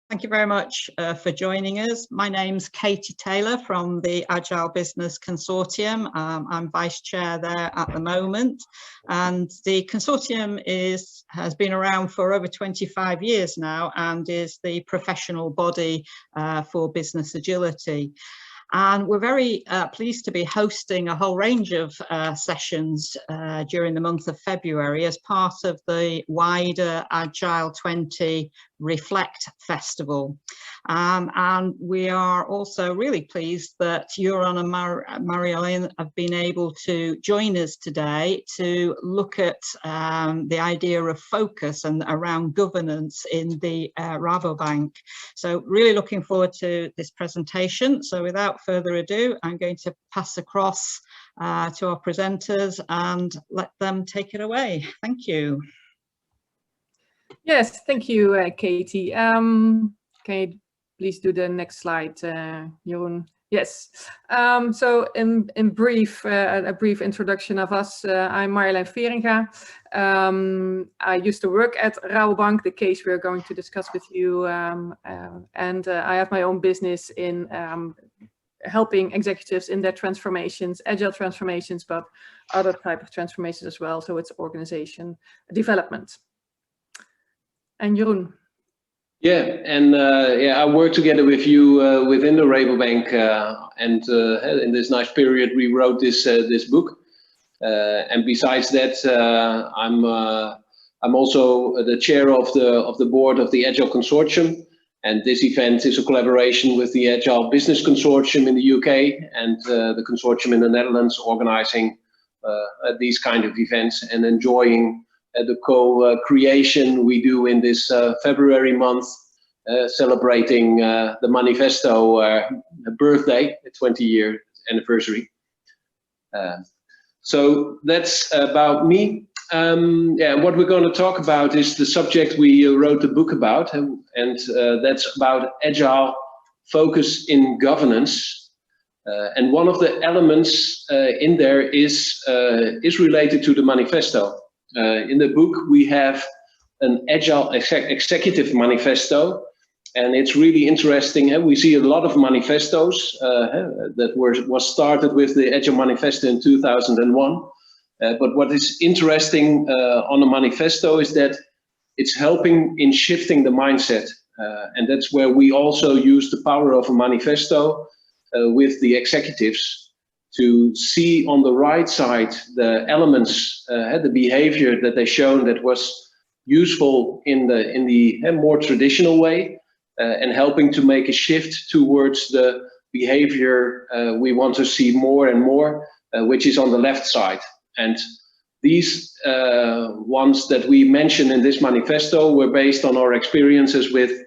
Thank you very much for joining us. My name's Katie Taylor from the Agile Business Consortium. I'm Vice Chair there at the moment, and the consortium has been around for over 25 years now and is the professional body for business agility. And we're very pleased to be hosting a whole range of sessions during the month of February as part of the wider Agile20Reflect Festival. And we are also really pleased that Jeroen and Marjolijn have been able to join us today to look at the idea of focus and around governance in the Rabobank. So really looking forward to this presentation. So without further ado, I'm going to pass across to our presenters and let them take it away. Thank you. Yes, thank you, Katie. Can you please do the next slide, Jeroen? Yes. So in brief, a brief introduction of us. I'm Marjolijn Feringa. I used to work at Rabobank, the case we're going to discuss with you, and I have my own business in helping executives in their transformations, agile transformations, but other type of transformations as well. So it's organization development. And Jeroen. Yeah, and I work together with you within the Rabobank, and in this nice period we wrote this book. And besides that, I'm also the chair of the board of the Agile Consortium. And this event is a collaboration with the Agile Business Consortium in the UK and the consortium in the Netherlands, organizing these kind of events and enjoying the co-creation we do in this February month, celebrating the Manifesto birthday, the 20-year anniversary. So that's about me. What we're going to talk about is the subject we wrote the book about, and that's about agile focus in governance. And one of the elements in there is related to the Manifesto. In the book we have an agile executive manifesto, and it's really interesting. We see a lot of manifestos that was started with the Agile Manifesto in 2001. But what is interesting on a manifesto is that it's helping in shifting the mindset. And that's where we also use the power of a manifesto with the executives to see on the right side the elements, the behavior that they shown that was useful in the more traditional way, and helping to make a shift towards the behavior we want to see more and more, which is on the left side. And these ones that we mentioned in this manifesto were based on our experiences with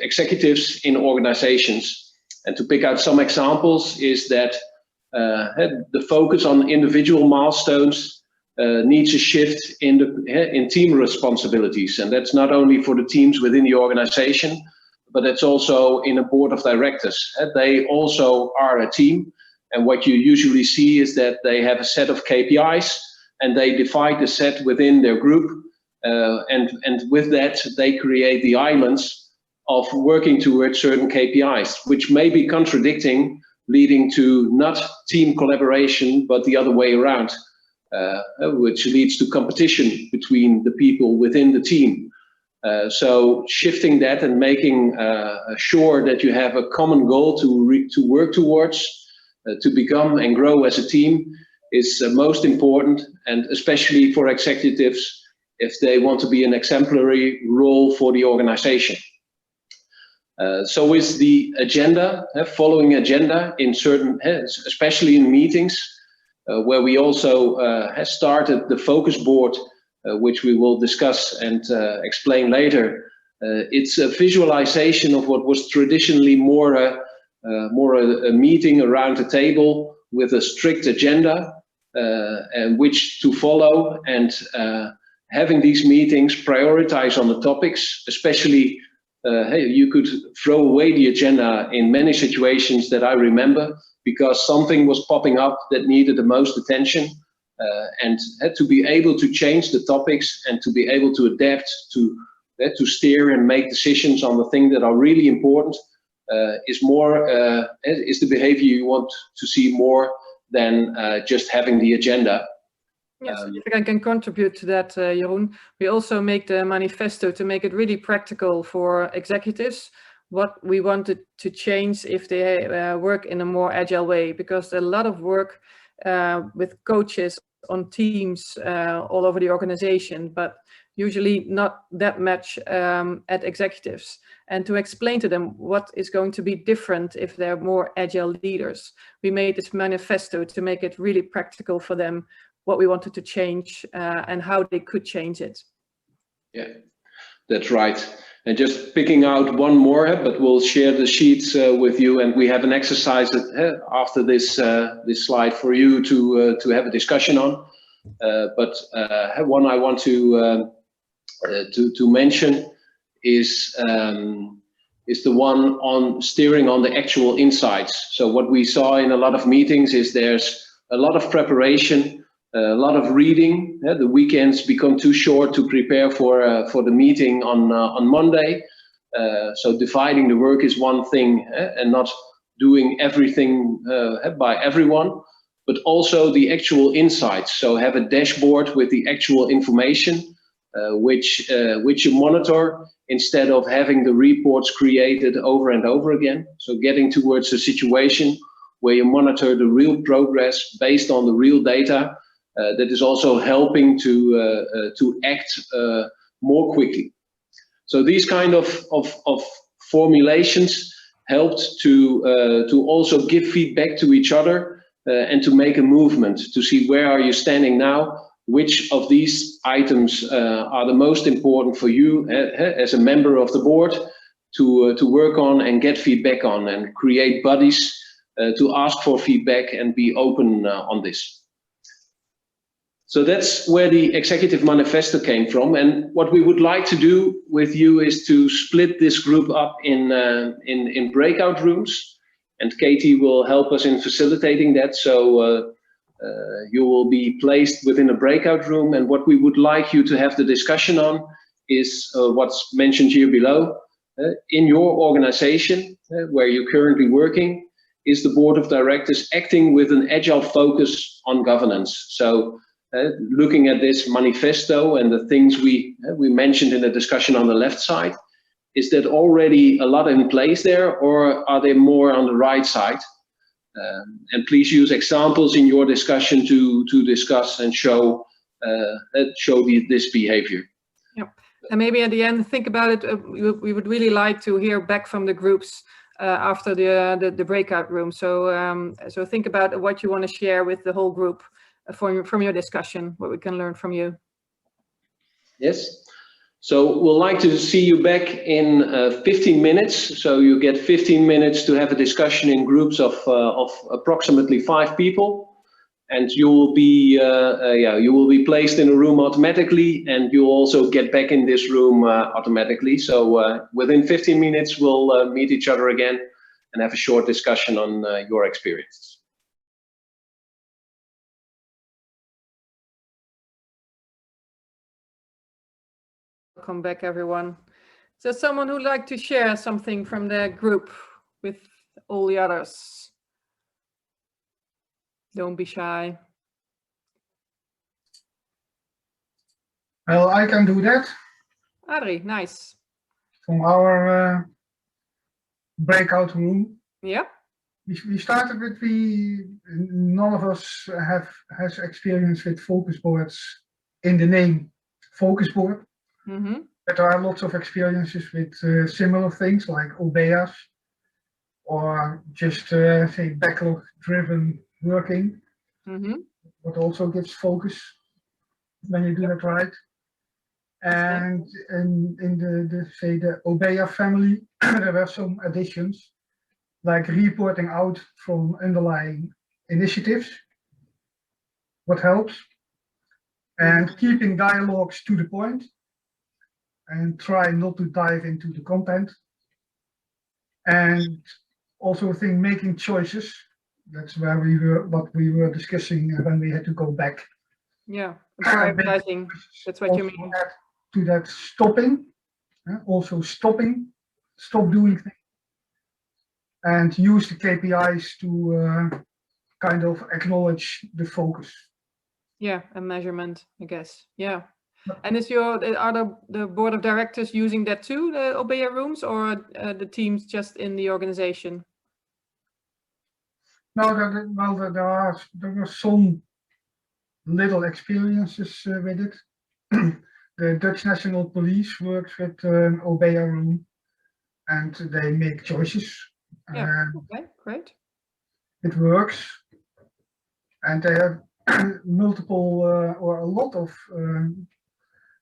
executives in organizations. And to pick out some examples is that the focus on individual milestones needs a shift in team responsibilities. And that's not only for the teams within the organization, but it's also in a board of directors. They also are a team. And what you usually see is that they have a set of KPIs and they divide the set within their group. And with that, they create the islands of working towards certain KPIs, which may be contradicting, leading to not team collaboration, but the other way around, which leads to competition between the people within the team. So shifting that and making sure that you have a common goal to work towards, to become and grow as a team is most important, and especially for executives if they want to be an exemplary role for the organization. So is the agenda, following agenda in certain, especially in meetings, where we also have started the focus board, which we will discuss and explain later. It's a visualization of what was traditionally more a meeting around a table with a strict agenda and which to follow, and having these meetings prioritize on the topics, especially you could throw away the agenda in many situations that I remember because something was popping up that needed the most attention, and to be able to change the topics and to be able to adapt to to steer and make decisions on the things that are really important is the behavior you want to see more than just having the agenda. Yes, if I can contribute to that, Jeroen, we also make the manifesto to make it really practical for executives, what we wanted to change if they work in a more agile way, because there's a lot of work with coaches on teams all over the organization, but usually not that much at executives. And to explain to them what is going to be different if they're more agile leaders, we made this manifesto to make it really practical for them, what we wanted to change and how they could change it. Yeah, that's right. And just picking out one more, but we'll share the sheets with you, and we have an exercise after this this slide for you to have a discussion on. But one I want to mention is the one on steering on the actual insights. So what we saw in a lot of meetings is there's a lot of preparation, a lot of reading. The weekends become too short to prepare for the meeting on Monday. So dividing the work is one thing, and not doing everything by everyone, but also the actual insights. So have a dashboard with the actual information, which you monitor, instead of having the reports created over and over again. So getting towards a situation where you monitor the real progress based on the real data. That is also helping to act more quickly. So these kind of formulations helped to also give feedback to each other and to make a movement to see where are you standing now, which of these items are the most important for you as a member of the board to work on and get feedback on, and create buddies to ask for feedback and be open on this. So that's where the Executive Manifesto came from, and what we would like to do with you is to split this group up in breakout rooms, and Katie will help us in facilitating that. So you will be placed within a breakout room, and what we would like you to have the discussion on is what's mentioned here below. In your organization, where you're currently working, is the board of directors acting with an agile focus on governance? So looking at this manifesto and the things we mentioned in the discussion on the left side, is that already a lot in place there, or are they more on the right side? And please use examples in your discussion to discuss and show this behavior. Yep. And maybe at the end, think about it. We would really like to hear back from the groups after the breakout room. So so think about what you want to share with the whole group from your discussion, what we can learn from you. Yes. So we'll like to see you back in 15 minutes. So you get 15 minutes to have a discussion in groups of approximately 5 people, and you will be placed in a room automatically, and you'll also get back in this room automatically. So within 15 minutes, we'll meet each other again and have a short discussion on your experiences. Welcome back, everyone. So someone who'd like to share something from their group with all the others? Don't be shy. Well, I can do that. Adrie, nice. From our breakout room. Yeah. We started with none of us has experience with focus boards in the name focus board. Mm-hmm. But there are lots of experiences with similar things like OBEAs, or just say backlog-driven working. Mm-hmm. What also gives focus when you do that right. And in the OBEA family, there were some additions, like reporting out from underlying initiatives, what helps, and keeping dialogues to the point, and try not to dive into the content. And also making choices. That's where what we were discussing when we had to go back. Yeah, prioritizing, that's what you mean. To that stopping Also stop doing things, and use the KPIs to kind of acknowledge the focus. Yeah, a measurement, I guess. Yeah. And are the board of directors using that too, the Obeya rooms, or the teams just in the organization? No, there are some little experiences with it. The Dutch National Police works with Obeya room, and they make choices. Yeah. Okay. Great. It works, and they have multiple or a lot of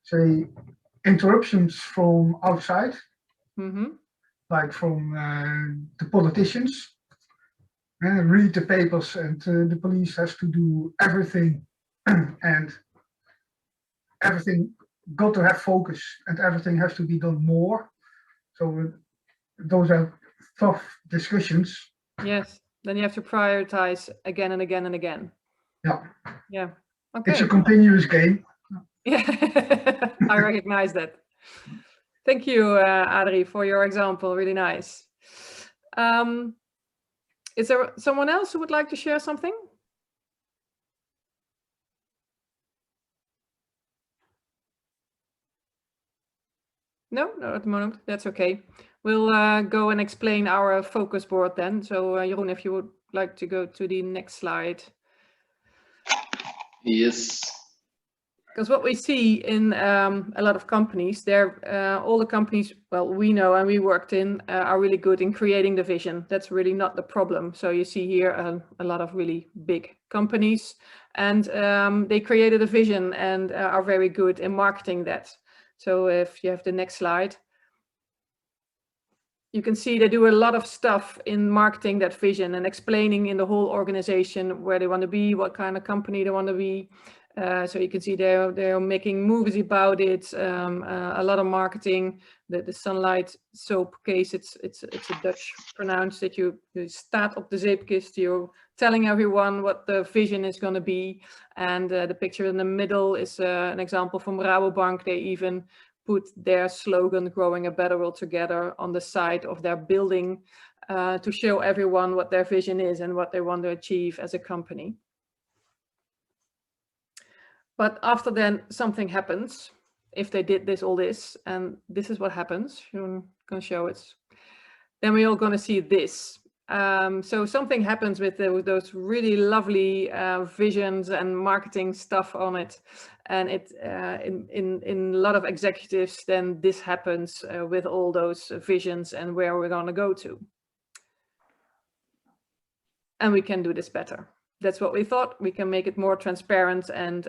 say interruptions from outside, like from the politicians. Read the papers, and the police has to do everything, and everything got to have focus, and everything has to be done more. So those are tough discussions. Yes, then you have to prioritize again and again and again. Yeah. Yeah. Okay. It's a continuous game. Yeah, I recognize that. Thank you, Adri, for your example. Really nice. Is there someone else who would like to share something? No, at the moment. That's okay. We'll go and explain our focus board then. So, Jeroen, if you would like to go to the next slide. Yes. Because what we see in a lot of companies, all the companies, well, we know and we worked in, are really good in creating the vision. That's really not the problem. So you see here a lot of really big companies, and they created a vision and are very good in marketing that. So if you have the next slide, you can see they do a lot of stuff in marketing that vision and explaining in the whole organization where they want to be, what kind of company they want to be. So you can see they're making movies about it, a lot of marketing. The Sunlight soap case, it's a Dutch pronounce that you start op de zeepkist, you're telling everyone what the vision is going to be. And the picture in the middle is an example from Rabobank. They even put their slogan, "Growing a Better World Together," on the side of their building to show everyone what their vision is and what they want to achieve as a company. But after then, something happens. If they did all this, and this is what happens. I'm going to show it. Then we're all going to see this. So something happens with those really lovely visions and marketing stuff on it, and it in a lot of executives. Then this happens with all those visions and where we're going to go to. And we can do this better. That's what we thought. We can make it more transparent and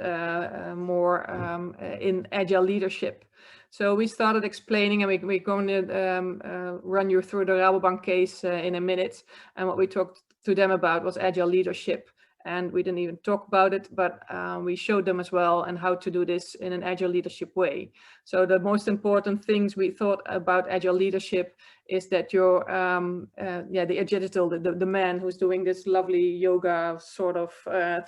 more in Agile Leadership. So we started explaining, and we're going to run you through the Rabobank case in a minute. And what we talked to them about was Agile Leadership. And we didn't even talk about it, but we showed them as well and how to do this in an Agile Leadership way. So the most important things we thought about Agile Leadership is that you're, the digital, the man who's doing this lovely yoga sort of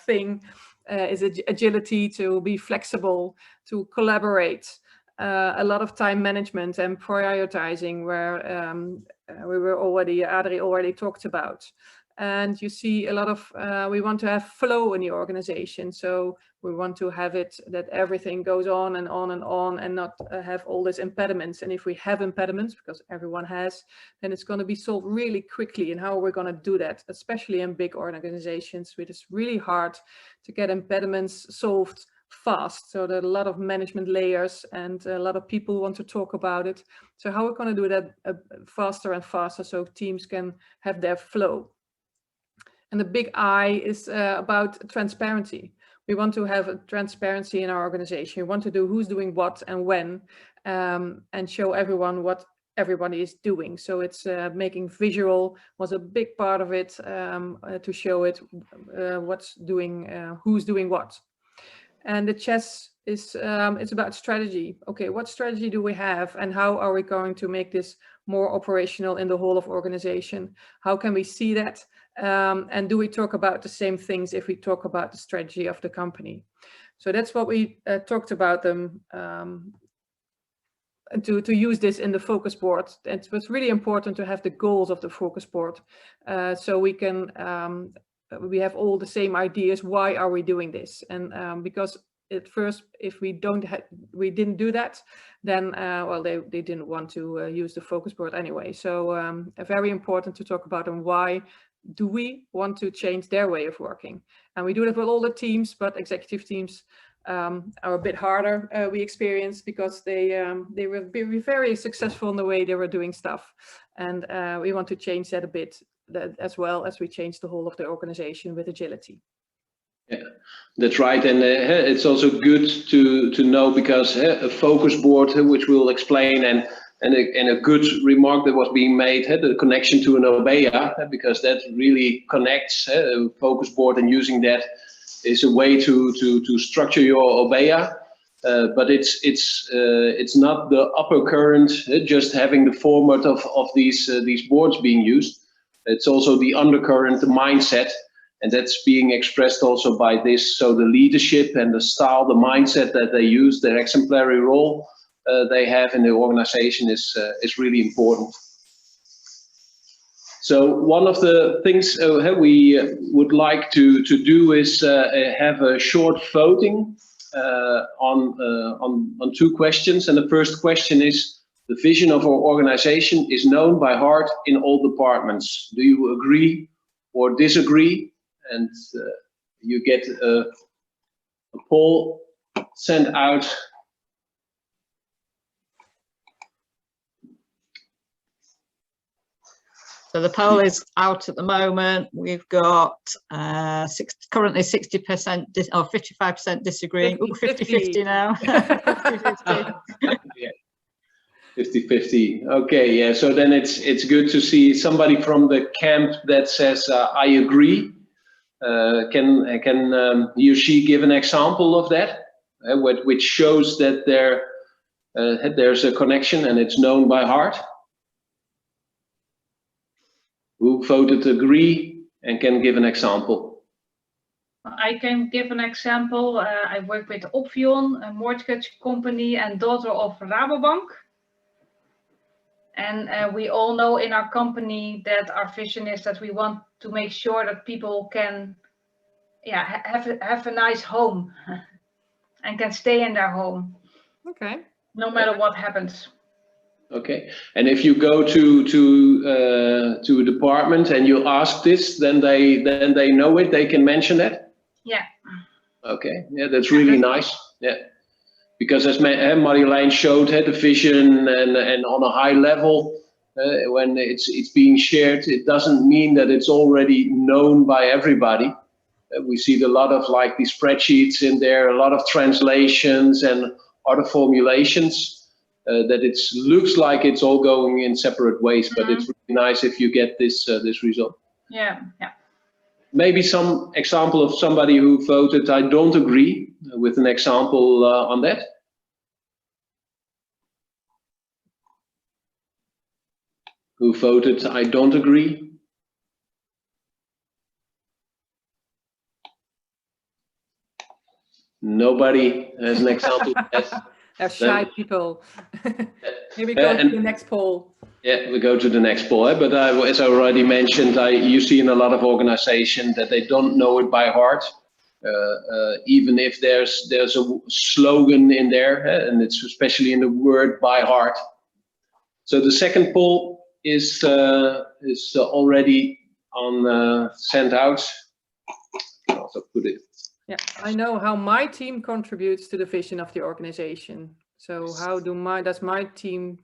thing is agility, to be flexible, to collaborate, a lot of time management and prioritizing, where Adri already talked about. And you see a lot of, we want to have flow in the organization. So we want to have it that everything goes on and on and on, and not have all these impediments. And if we have impediments, because everyone has, then it's going to be solved really quickly. And how are we going to do that? Especially in big organizations, where it's really hard to get impediments solved fast. So there are a lot of management layers and a lot of people want to talk about it. So how are we going to do that faster and faster so teams can have their flow? And the big I is about transparency. We want to have a transparency in our organization. We want to do who's doing what and when, and show everyone what everybody is doing. So it's making visual was a big part of it, to show it who's doing what. And the chess is it's about strategy. Okay, what strategy do we have, and how are we going to make this more operational in the whole of organization? How can we see that? And do we talk about the same things if we talk about the strategy of the company? So that's what we talked about them to use this in the focus board. It was really important to have the goals of the focus board, so we can we have all the same ideas. Why are we doing this? And because at first, if we didn't do that, then well, they didn't want to use the focus board anyway. So very important to talk about and why do we want to change their way of working. And we do that with all the teams, but executive teams are a bit harder, we experienced, because they were very successful in the way they were doing stuff. And we want to change that a bit, as well as we change the whole of the organization with agility. Yeah, that's right. And it's also good to know, because a focus board, which we'll explain, and a good remark that was being made, the connection to an Obeya, because that really connects a focus board, and using that is a way to structure your Obeya. But it's not the upper current, just having the format of these boards being used. It's also the undercurrent, the mindset. And that's being expressed also by this. So the leadership and the style, the mindset that they use, their exemplary role they have in the organization is really important. So one of the things we would like to do is have a short voting on two questions. And the first question is: the vision of our organization is known by heart in all departments. Do you agree or disagree? And you get a poll sent out. So the poll is out at the moment. We've got currently 60% or 55% disagreeing. 50-50 now. 50-50. Yeah. 50-50. Okay, yeah. So then it's good to see somebody from the camp that says I agree. Can he or she give an example of that, which shows that there's a connection and it's known by heart? Who voted agree and can give an example? I can give an example. I work with Opvion, a mortgage company and daughter of Rabobank. And we all know in our company that our vision is that we want to make sure that people can have a nice home and can stay in their home. Okay. No matter what happens. Okay. And if you go to a department and you ask this, then they know it, they can mention that? Yeah. Okay. Yeah, that's really nice. Yeah. Because as Marjolijn showed, the vision and on a high level, when it's being shared, it doesn't mean that it's already known by everybody. We see a lot of like these spreadsheets in there, a lot of translations and other formulations that it looks like it's all going in separate ways, but it's really nice if you get this result. Yeah, yeah. Maybe some example of somebody who voted I don't agree, with an example on that. Who voted I don't agree? Nobody has an example of that. They're shy people. Maybe go to the next poll. Yeah, we go to the next poll. But as I already mentioned, you see in a lot of organizations that they don't know it by heart. Even if there's a slogan in there, and it's especially in the word by heart. So the second poll is already on sent out. I'll also put it. Yeah, I know how my team contributes to the vision of the organization. So how does my team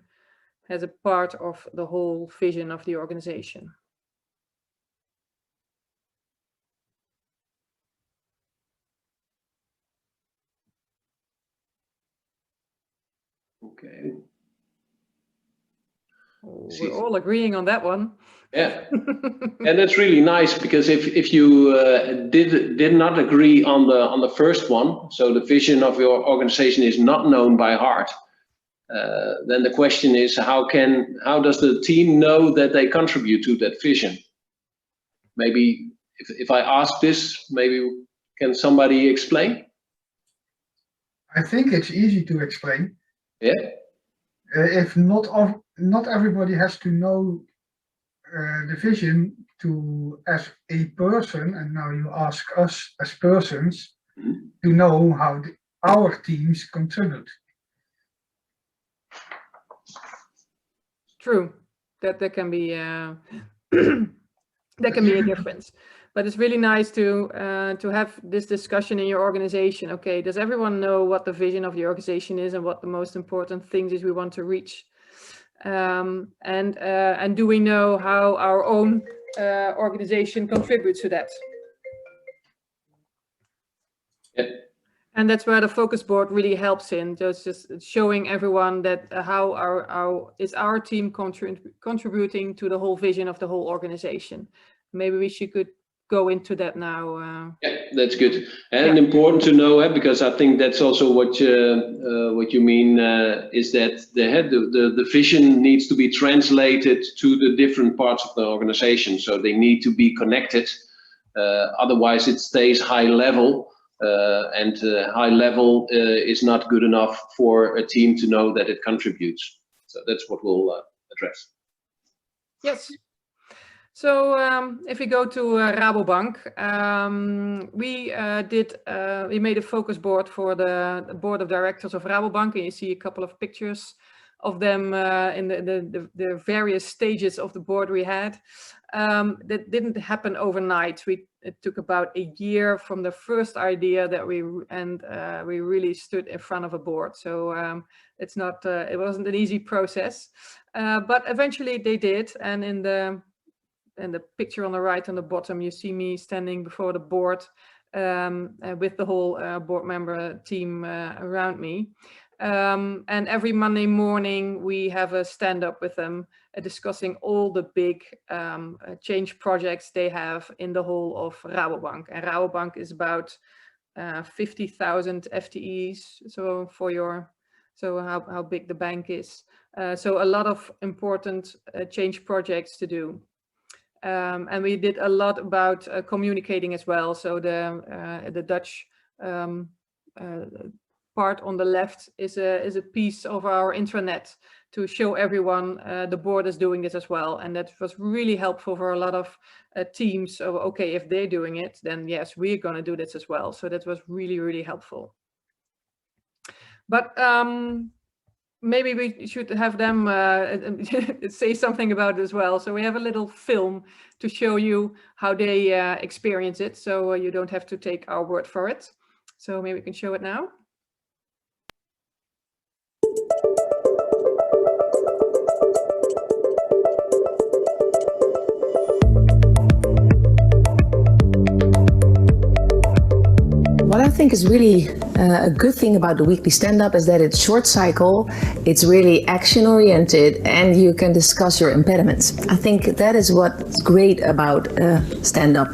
as a part of the whole vision of the organization? Okay. Oh, we're all agreeing on that one. Yeah, and that's really nice, because if you did not agree on the first one, so the vision of your organization is not known by heart, then the question is how does the team know that they contribute to that vision? Maybe if I ask this, maybe can somebody explain? I think it's easy to explain. Yeah. if not everybody has to know the vision as a person, and now you ask us as persons to know how our teams contribute. True, that can be that can be a difference. But it's really nice to have this discussion in your organization. Okay, does everyone know what the vision of the organization is and what the most important things is we want to reach? And do we know how our own organization contributes to that? Yeah. And that's where the focus board really helps in, just showing everyone that how our team contributing to the whole vision of the whole organization. Maybe we could go into that now. Yeah, that's good and important to know, because I think that's also what you mean, is that the vision needs to be translated to the different parts of the organization, so they need to be connected. Otherwise, it stays high level, and high level is not good enough for a team to know that it contributes. So that's what we'll address. Yes. So if we go to Rabobank, we made a focus board for the board of directors of Rabobank, and you see a couple of pictures of them in the various stages of the board we had. That didn't happen overnight. It took about a year from the first idea that we really stood in front of a board. So it wasn't an easy process, but eventually they did. And in the picture on the right on the bottom, you see me standing before the board with the whole board member team around me. And every Monday morning we have a stand-up with them discussing all the big change projects they have in the whole of Rabobank. And Rabobank is about 50,000 FTEs. So how big the bank is. So a lot of important change projects to do. And we did a lot about communicating as well. So the Dutch part on the left is a piece of our intranet to show everyone the board is doing this as well. And that was really helpful for a lot of teams. So, okay, if they're doing it, then yes, we're going to do this as well. So that was really, really helpful. But maybe we should have them say something about it as well. So we have a little film to show you how they experience it. So you don't have to take our word for it. So maybe we can show it now. What I think is really a good thing about the weekly stand-up is that it's short cycle, it's really action-oriented, and you can discuss your impediments. I think that is what's great about stand-up.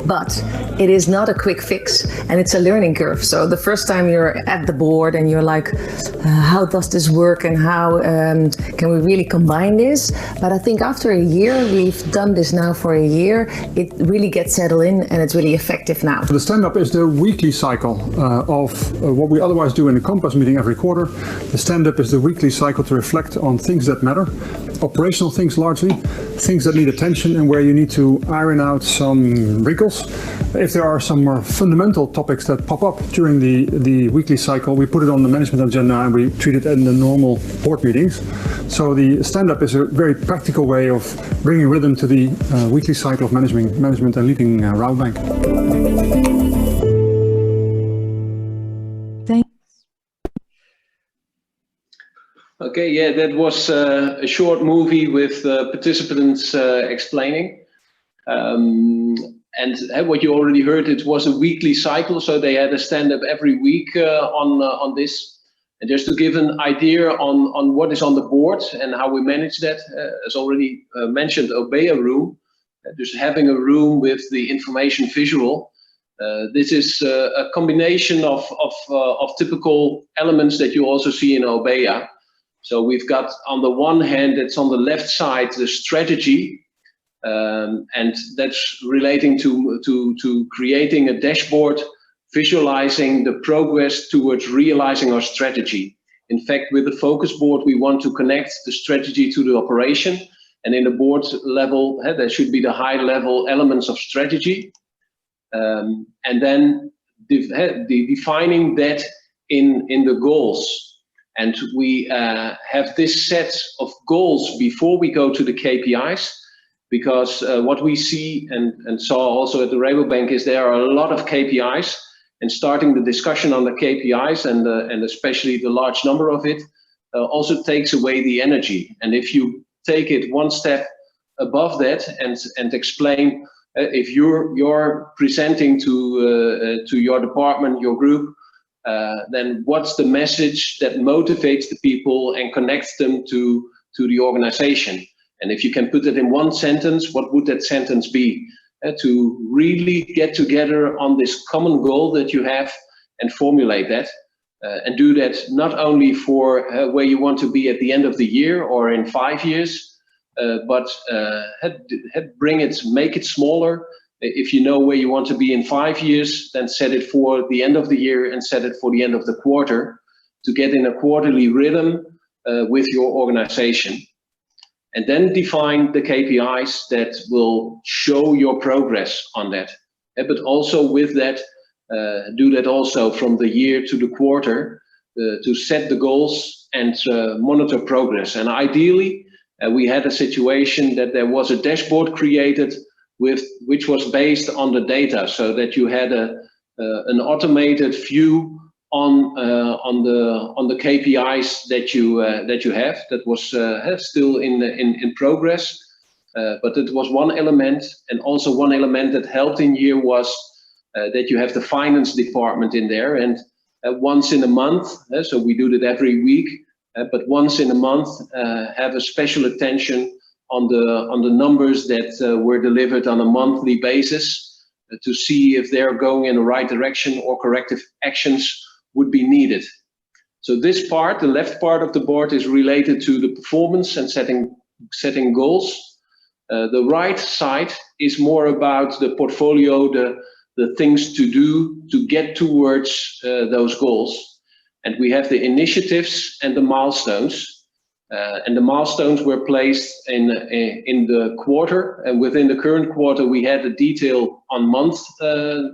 But it is not a quick fix, and it's a learning curve. So the first time you're at the board and you're like, how does this work and how can we really combine this? But I think after a year, we've done this now for a year, it really gets settled in and it's really effective now. The stand-up is the weekly cycle of what we otherwise do in the Compass meeting every quarter. The stand-up is the weekly cycle to reflect on things that matter, operational things largely, things that need attention and where you need to iron out some wrinkles. If there are some more fundamental topics that pop up during the weekly cycle, we put it on the management agenda and we treat it in the normal board meetings. So the stand-up is a very practical way of bringing rhythm to the weekly cycle of management and leading Rabobank. Thanks. Okay, yeah, that was a short movie with participants explaining. And what you already heard, it was a weekly cycle, so they had a stand-up every week on this. And just to give an idea on what is on the board and how we manage that, as already mentioned, Obeya room, just having a room with the information visual. This is a combination of typical elements that you also see in Obeya. So we've got, on the one hand, it's on the left side, the strategy. And that's relating to creating a dashboard, visualizing the progress towards realizing our strategy. In fact, with the focus board, we want to connect the strategy to the operation. And in the board level, there should be the high level elements of strategy. And then defining that in the goals. And we have this set of goals before we go to the KPIs, because what we see and saw also at the Rabobank is there are a lot of KPIs, and starting the discussion on the KPIs and especially the large number of it also takes away the energy. And if you take it one step above that and explain if you're presenting to your department, your group, then what's the message that motivates the people and connects them to the organization? And if you can put it in one sentence, what would that sentence be? To really get together on this common goal that you have and formulate that. And do that not only for where you want to be at the end of the year or in 5 years, but make it smaller. If you know where you want to be in 5 years, then set it for the end of the year and set it for the end of the quarter to get in a quarterly rhythm with your organization. And then define the KPIs that will show your progress on that. But also with that, do that also from the year to the quarter to set the goals and monitor progress. And ideally, we had a situation that there was a dashboard created which was based on the data, so that you had an automated view on the KPIs that you have. That was still in progress, but it was one element, and also one element that helped in here was that you have the finance department in there, and once in a month, so we do that every week, but once in a month have a special attention on the numbers that were delivered on a monthly basis to see if they're going in the right direction or corrective actions would be needed. So this part, the left part of the board, is related to the performance and setting goals. The right side is more about the portfolio, the things to do to get towards those goals. And we have the initiatives and the milestones. And the milestones were placed in the quarter, and within the current quarter we had a detail on month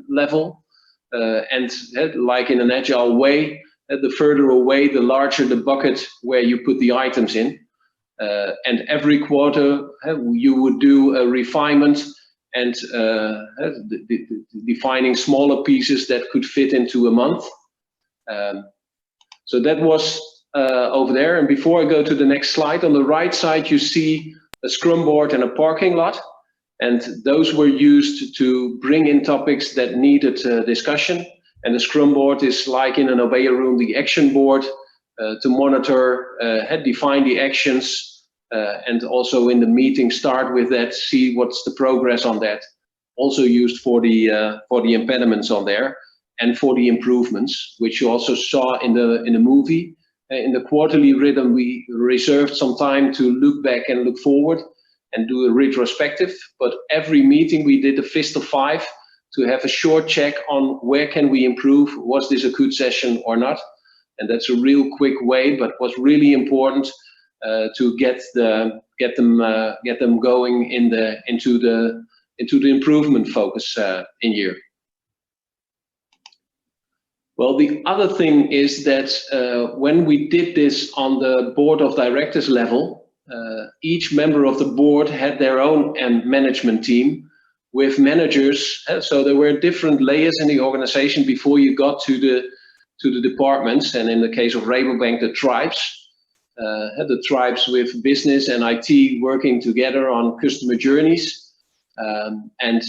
level, and like in an agile way, the further away the larger the bucket where you put the items in, and every quarter you would do a refinement and defining smaller pieces that could fit into a month. So that was over there. And before I go to the next slide, on the right side you see a Scrum Board and a parking lot, and those were used to bring in topics that needed discussion. And the Scrum Board is like in an Obey room, the action board to monitor, define the actions, and also in the meeting start with that, see what's the progress on that. Also used for the impediments on there and for the improvements, which you also saw in the movie. In the quarterly rhythm, we reserved some time to look back and look forward and do a retrospective. But every meeting we did a fist of 5 to have a short check on where can we improve, was this a good session or not. And that's a real quick way, but was really important to get them going into the improvement focus in here. Well, the other thing is that when we did this on the board of directors level, each member of the board had their own management team with managers. So there were different layers in the organization before you got to the departments, and in the case of Rabobank, the tribes with business and IT working together on customer journeys. And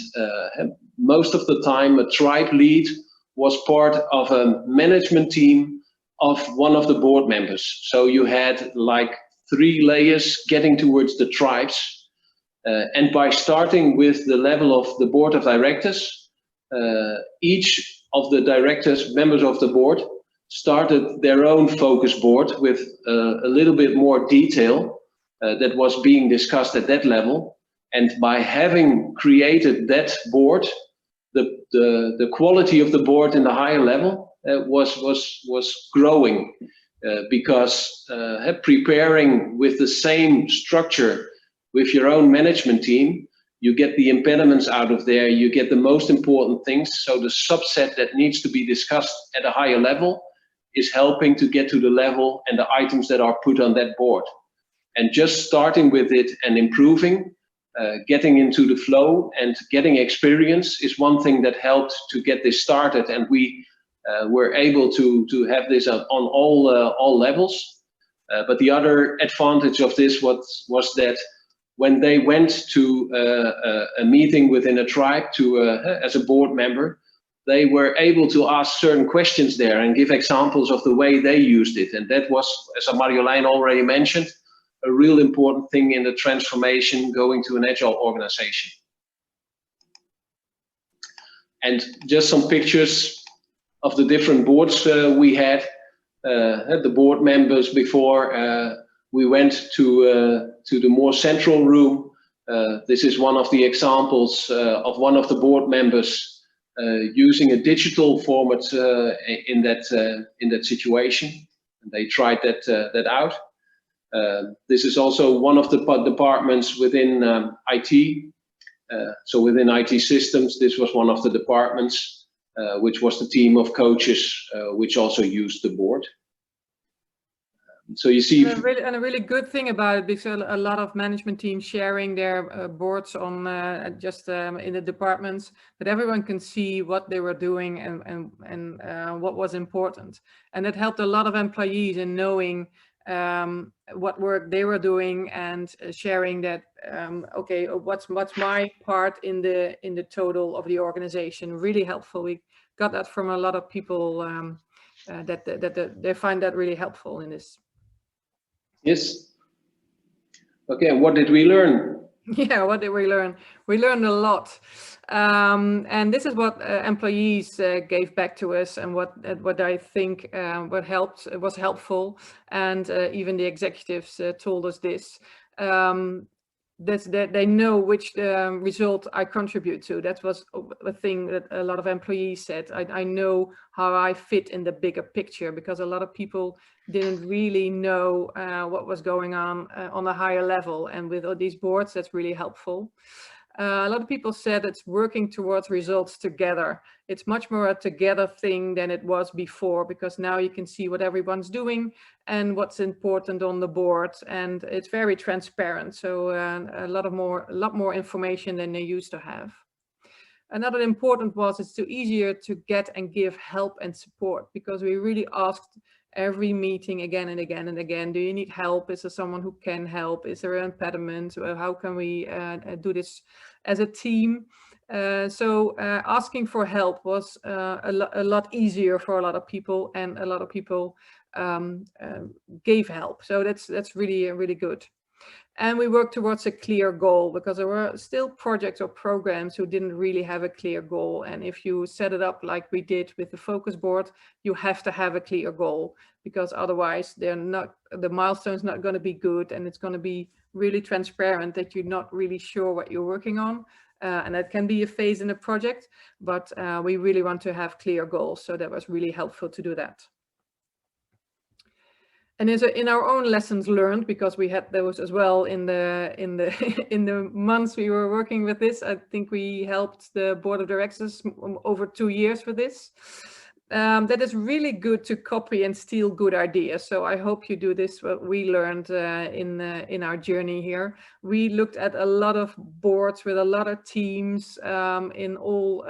most of the time, a tribe lead was part of a management team of one of the board members. So you had like 3 layers getting towards the tribes. And by starting with the level of the board of directors, each of the directors, members of the board, started their own focus board with a little bit more detail that was being discussed at that level. And by having created that board, the quality of the board in the higher level was growing. because preparing with the same structure with your own management team, you get the impediments out of there, you get the most important things. So the subset that needs to be discussed at a higher level is helping to get to the level and the items that are put on that board. And just starting with it and improving, getting into the flow and getting experience is one thing that helped to get this started. And we were able to have this on all levels. But the other advantage of this was that when they went to a meeting within a tribe as a board member, they were able to ask certain questions there and give examples of the way they used it. And that was, as Marjolijn already mentioned, a real important thing in the transformation going to an agile organization. And just some pictures of the different boards we had. The board members before we went to the more central room. This is one of the examples of one of the board members using a digital format in that situation. And they tried that out. This is also one of the departments within IT. So within IT systems, this was one of the departments, which was the team of coaches, which also used the board. So you see, and a really good thing about it, because a lot of management teams sharing their boards on in the departments, but everyone can see what they were doing and what was important, and it helped a lot of employees in knowing what work they were doing and sharing that. Okay, what's my part in the total of the organization? Really helpful. We got that from a lot of people that they find that really helpful in this. Yes. Okay, and what did we learn? Yeah, what did we learn? We learned a lot. And this is what employees gave back to us, and what I think was helpful. And even the executives told us this. That they know which result I contribute to. That was a thing that a lot of employees said. I know how I fit in the bigger picture, because a lot of people didn't really know what was going on a higher level. And with all these boards, that's really helpful. A lot of people said it's working towards results together. It's much more a together thing than it was before, because now you can see what everyone's doing and what's important on the board, and it's very transparent. So a lot more information than they used to have. Another important was it's too easier to get and give help and support, because we really asked every meeting again and again and again, do you need help? Is there someone who can help? Is there an impediment? How can we do this as a team? So asking for help was a lot easier for a lot of people, and a lot of people gave help. So that's really good. And we worked towards a clear goal, because there were still projects or programs who didn't really have a clear goal. And if you set it up like we did with the focus board, you have to have a clear goal, because otherwise the milestone's not going to be good, and it's going to be really transparent that you're not really sure what you're working on. And that can be a phase in a project, but we really want to have clear goals. So that was really helpful to do that. And in our own lessons learned, because we had those as well in the months we were working with this. I think we helped the board of directors over 2 years with this. That is really good to copy and steal good ideas. So I hope you do this. What we learned in our journey here. We looked at a lot of boards with a lot of teams in all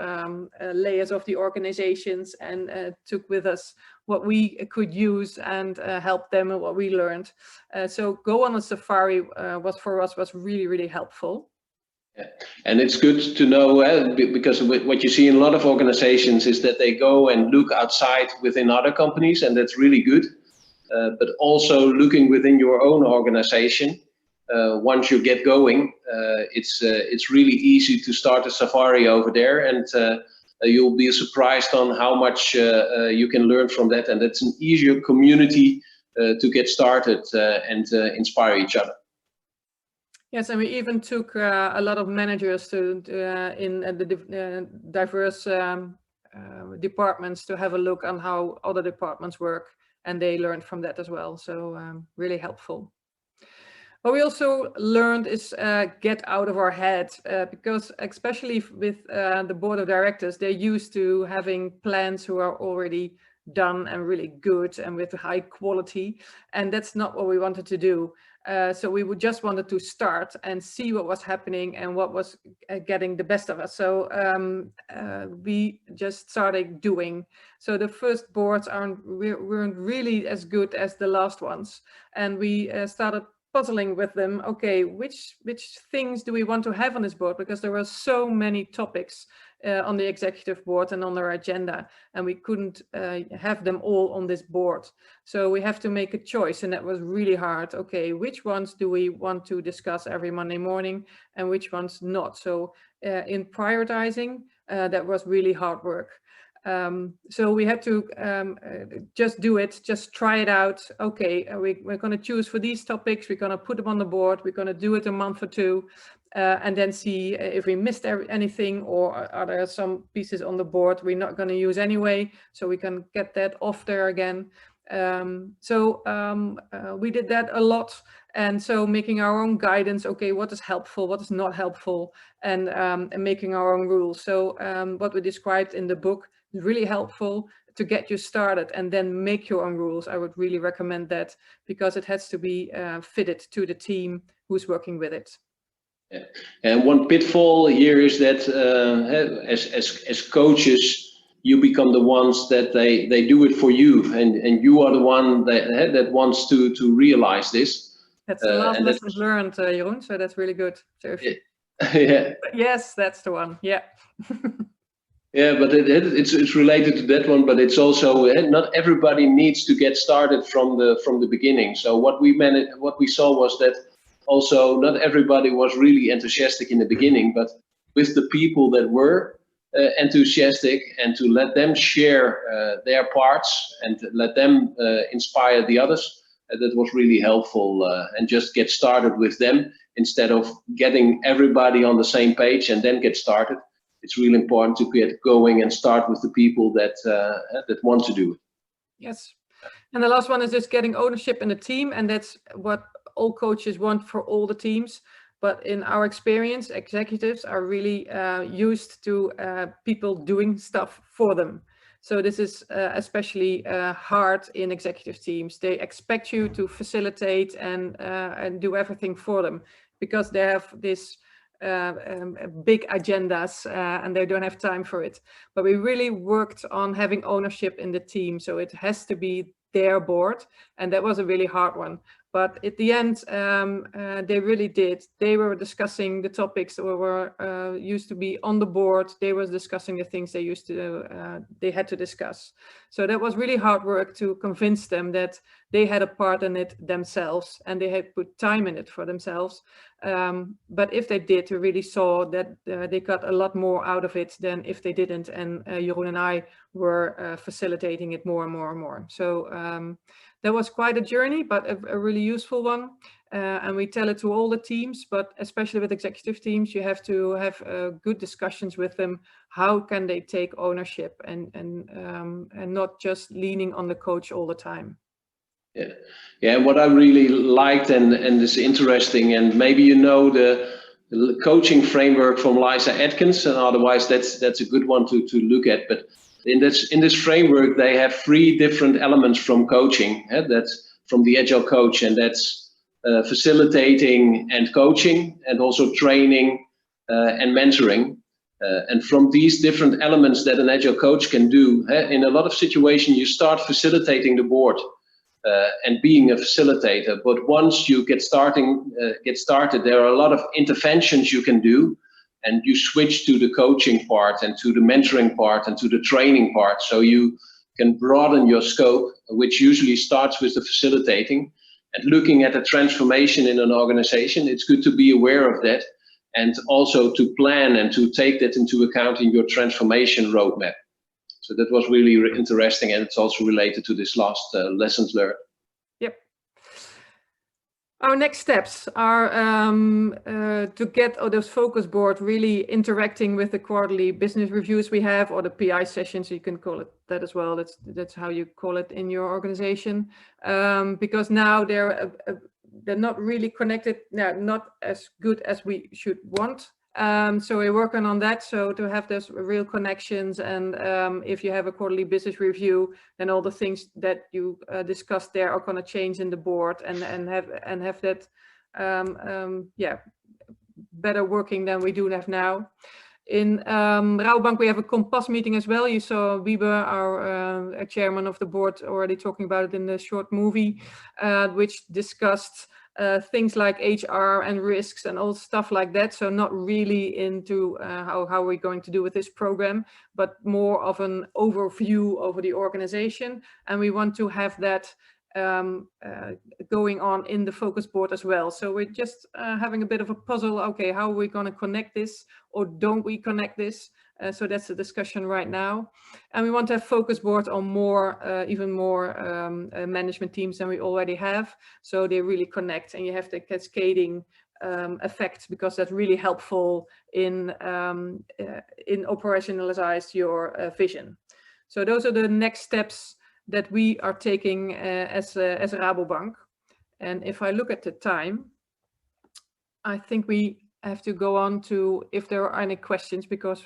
layers of the organizations, and took with us what we could use and help them and what we learned. So go on a safari was really helpful. Yeah. And it's good to know, because what you see in a lot of organizations is that they go and look outside within other companies, and that's really good. But also looking within your own organization, once you get going, it's really easy to start a safari over there, and you'll be surprised on how much you can learn from that. And it's an easier community to get started and inspire each other. Yes, and we even took a lot of managers in the diverse departments to have a look on how other departments work. and they learned from that as well. So really helpful. What we also learned is get out of our head, because especially with the board of directors, they're used to having plans who are already done and really good and with high quality, and that's not what we wanted to do. So we would just wanted to start and see what was happening and what was getting the best of us. So we just started doing. So the first boards weren't really as good as the last ones, and we started puzzling with them. Okay, which things do we want to have on this board? Because there were so many topics on the executive board and on their agenda, and we couldn't have them all on this board. So we have to make a choice, and that was really hard. Okay, which ones do we want to discuss every Monday morning and which ones not? So in prioritizing, that was really hard work. So we had to just do it, just try it out. Okay, we're going to choose for these topics, we're going to put them on the board, we're going to do it a month or two, and then see if we missed anything, or are there some pieces on the board we're not going to use anyway, so we can get that off there again. We did that a lot, and so making our own guidance. Okay, what is helpful, what is not helpful, and making our own rules. So what we described in the book is really helpful to get you started, and then make your own rules. I would really recommend that, because it has to be fitted to the team who's working with it. Yeah. And one pitfall here is that as coaches, you become the ones that they do it for you, and you are the one that wants to realize this. That's the last lessons learned, Jeroen, so that's really good. So if yeah. Yes, that's the one. Yeah. Yeah, but it's related to that one, but it's also not everybody needs to get started from the beginning. So what we saw was that also not everybody was really enthusiastic in the beginning, but with the people that were enthusiastic, and to let them share their parts and let them inspire the others, that was really helpful, and just get started with them instead of getting everybody on the same page and then get started. It's really important to get going and start with the people that want to do it. Yes. And the last one is just getting ownership in the team, and that's what all coaches want for all the teams. But in our experience, executives are really used to people doing stuff for them. So this is especially hard in executive teams. They expect you to facilitate and do everything for them, because they have this big agendas and they don't have time for it. But we really worked on having ownership in the team, so it has to be their board, and that was a really hard one. But at the end, they really did. They were discussing the topics that were used to be on the board. They were discussing the things they had to discuss. So that was really hard work to convince them that they had a part in it themselves, and they had put time in it for themselves. But if they did, we really saw that they got a lot more out of it than if they didn't. And Jeroen and I were facilitating it more and more and more. So that was quite a journey, but a really useful one. And we tell it to all the teams, but especially with executive teams, you have to have good discussions with them. How can they take ownership and not just leaning on the coach all the time? Yeah, yeah. What I really liked and is interesting, and maybe you know the coaching framework from Lisa Atkins, and otherwise that's a good one to look at. But in this framework, they have 3 different elements from coaching. That's from the Agile coach, and that's facilitating and coaching, and also training and mentoring. And from these different elements that an Agile coach can do, in a lot of situations, you start facilitating the board and being a facilitator. But once you get started, there are a lot of interventions you can do. And you switch to the coaching part and to the mentoring part and to the training part. So you can broaden your scope, which usually starts with the facilitating. And looking at a transformation in an organization, it's good to be aware of that, and also to plan and to take that into account in your transformation roadmap. So that was really interesting, and it's also related to this last lessons learned. Yep. Our next steps are to get those focus board really interacting with the quarterly business reviews we have, or the PI sessions, you can call it that as well. That's how you call it in your organization, because now they're not really connected, not as good as we should want. So we're working on that, so to have those real connections, and if you have a quarterly business review, then all the things that you discussed there are going to change in the board, and have that better working than we do have now. In Rabobank we have a Compass meeting as well. You saw Wiebe, our chairman of the board, already talking about it in the short movie, which discussed things like HR and risks and all stuff like that. So not really into how we're going to do with this program, but more of an overview over the organization. And we want to have that going on in the focus board as well. So we're just having a bit of a puzzle. Okay, how are we going to connect this, or don't we connect this? So that's the discussion right now. And we want to have focus board on more, even more management teams than we already have. So they really connect, and you have the cascading effect, because that's really helpful in operationalize your vision. So those are the next steps that we are taking as Rabobank. And if I look at the time, I think we have to go on to if there are any questions, because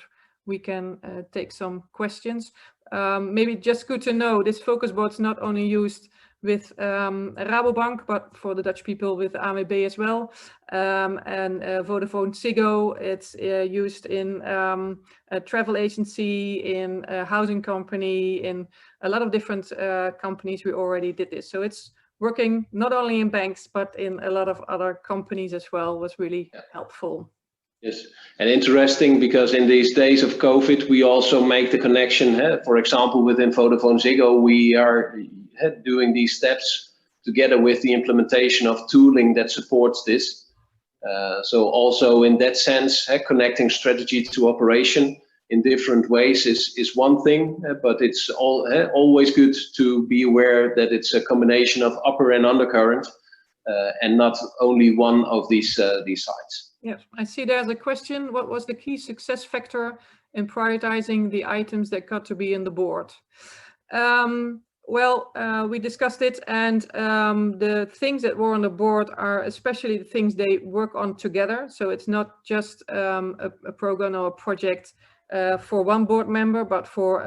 we can take some questions. Maybe just good to know, this focus board is not only used with Rabobank, but for the Dutch people with AMB as well. And Vodafone Ziggo, it's used in a travel agency, in a housing company, in a lot of different companies. We already did this. So it's working not only in banks, but in a lot of other companies as well, was really helpful. Yes, and interesting, because in these days of COVID, we also make the connection. For example, within Vodafone Ziggo, we are doing these steps together with the implementation of tooling that supports this. So also in that sense, connecting strategy to operation in different ways is one thing, but it's always good to be aware that it's a combination of upper and undercurrent, and not only one of these sides. Yes, I see there's a question. What was the key success factor in prioritizing the items that got to be in the board? Well, we discussed it, and the things that were on the board are especially the things they work on together. So it's not just a program or a project for one board member, but for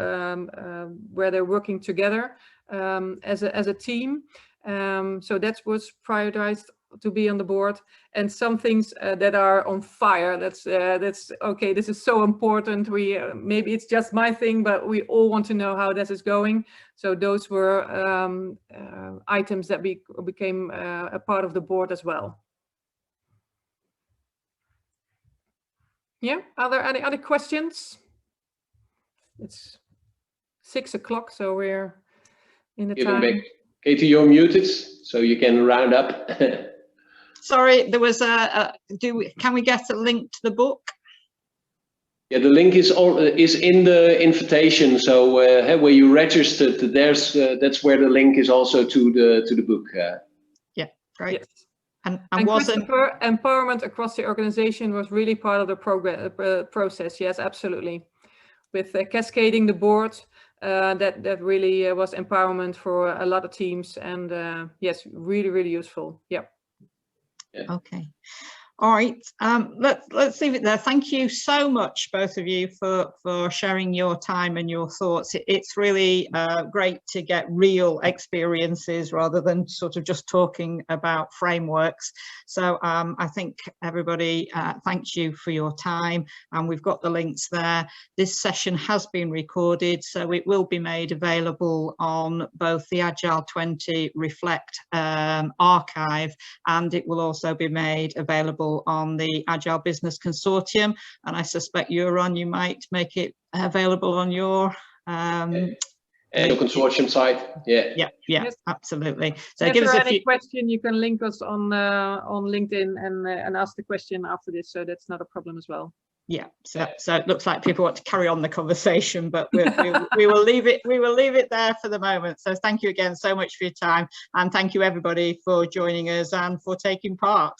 where they're working together as a team. So that was prioritized to be on the board, and some things that are on fire. That's okay. This is so important. We maybe it's just my thing, but we all want to know how this is going. So those were items that became a part of the board as well. Yeah. Are there any other questions? It's 6 o'clock, so we're in the time. Katie, you're muted, so you can round up. Sorry, there was can we get a link to the book? Yeah, the link is in the invitation. So where you registered, that's where the link is also to the book. Yeah, great. Yes. And Christopher, empowerment across the organization was really part of the process. Yes, absolutely. With cascading the board, that really was empowerment for a lot of teams, and yes, really, really useful. Yeah. Okay. All right, let's leave it there. Thank you so much, both of you, for sharing your time and your thoughts. It's really great to get real experiences rather than sort of just talking about frameworks. So I think everybody thanks you for your time, and we've got the links there. This session has been recorded, so it will be made available on both the Agile20Reflect archive, and it will also be made available on the Agile Business Consortium, and I suspect you might make it available on your consortium site. Yeah, Yes. Absolutely. So if give us any question, you can link us on LinkedIn and ask the question after this, so that's not a problem as well. Yeah, so it looks like people want to carry on the conversation, but we will leave it there for the moment. So thank you again so much for your time, and thank you everybody for joining us and for taking part.